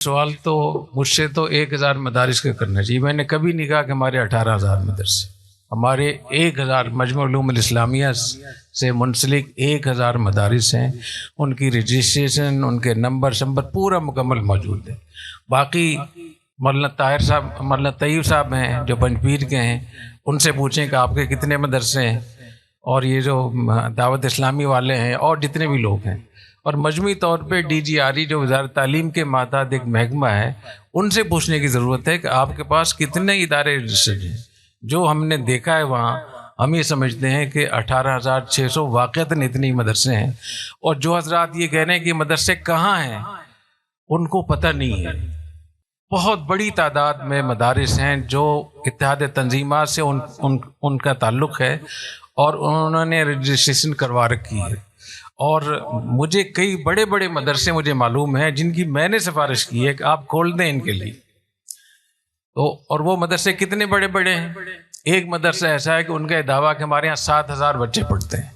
سوال تو مجھ سے تو 1000 مدارس کا کرنا چاہیے. میں نے کبھی نہیں کہا کہ ہمارے 18,000 مدرسے. ہمارے 1000 مجمع علوم الاسلامیہ سے منسلک 1000 مدارس ہیں. ان کی رجسٹریشن، ان کے نمبر پورا مکمل موجود ہے. باقی مولانا طیب صاحب ہیں جو پنجپیر کے ہیں، ان سے پوچھیں کہ آپ کے کتنے مدرسے ہیں، اور یہ جو دعوت اسلامی والے ہیں اور جتنے بھی لوگ ہیں، اور مجموعی طور پہ DGRE جو وزارت تعلیم کے ماتحت ایک محکمہ ہے، ان سے پوچھنے کی ضرورت ہے کہ آپ کے پاس کتنے ادارے رجسٹرڈ ہیں. جو ہم نے دیکھا ہے وہاں ہم یہ سمجھتے ہیں کہ 18,600 واقعتاً اتنے مدرسے ہیں. اور جو حضرات یہ کہہ رہے ہیں کہ مدرسے کہاں ہیں، ان کو پتہ نہیں ہے. بہت بڑی تعداد میں مدارس ہیں جو اتحاد تنظیمات سے ان کا تعلق ہے اور انہوں نے رجسٹریشن کروا رکھی ہے. اور مجھے کئی بڑے بڑے مدرسے مجھے معلوم ہیں جن کی میں نے سفارش کی ہے کہ آپ کھول دیں ان کے لیے. تو اور وہ مدرسے کتنے بڑے بڑے ہیں. ایک مدرسہ ایسا ہے کہ ان کا دعویٰ کہ ہمارے یہاں 7,000 بچے پڑھتے ہیں.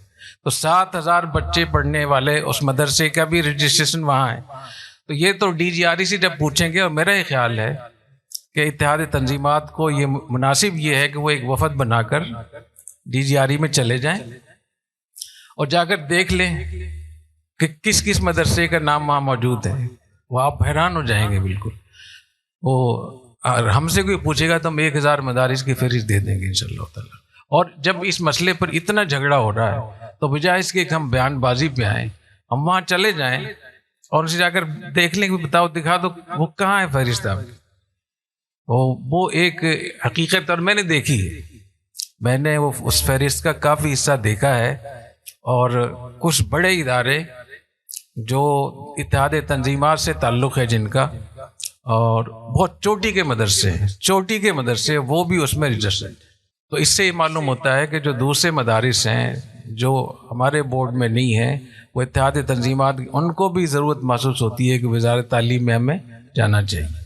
تو 7,000 بچے پڑھنے والے اس مدرسے کا بھی رجسٹریشن وہاں ہے. تو یہ تو DGRE سے جب پوچھیں گے. اور میرا یہ خیال ہے کہ اتحاد تنظیمات کو یہ مناسب یہ ہے کہ وہ ایک وفد بنا کر DGRE میں چلے جائیں اور جا کر دیکھ لیں کہ کس کس مدرسے کا نام وہاں موجود ہے. وہ آپ حیران ہو جائیں گے بالکل. وہ ہم سے کوئی پوچھے گا تو ہم 1000 مدارس کی فہرست دے دیں گے انشاءاللہ تعالیٰ. اور جب اس مسئلے پر اتنا جھگڑا ہو رہا ہے تو بجائے اس کے کہ ہم بیان بازی پہ آئیں، ہم وہاں چلے جائیں اور ان سے جا کر دیکھ لیں کہ بتاؤ دکھا دو وہ کہاں ہے فہرست آپ کی. وہ ایک حقیقت اور میں نے دیکھی ہے. میں نے وہ اس فہرست کا کافی حصہ دیکھا ہے. اور کچھ بڑے ادارے جو اتحاد تنظیمات سے تعلق ہے جن کا، اور بہت چوٹی کے مدرسے وہ بھی اس میں رجسٹرڈ. تو اس سے یہ معلوم ہوتا ہے کہ جو دوسرے مدارس ہیں جو ہمارے بورڈ میں نہیں ہیں، وہ اتحاد تنظیمات، ان کو بھی ضرورت محسوس ہوتی ہے کہ وزارت تعلیم میں ہمیں جانا چاہیے.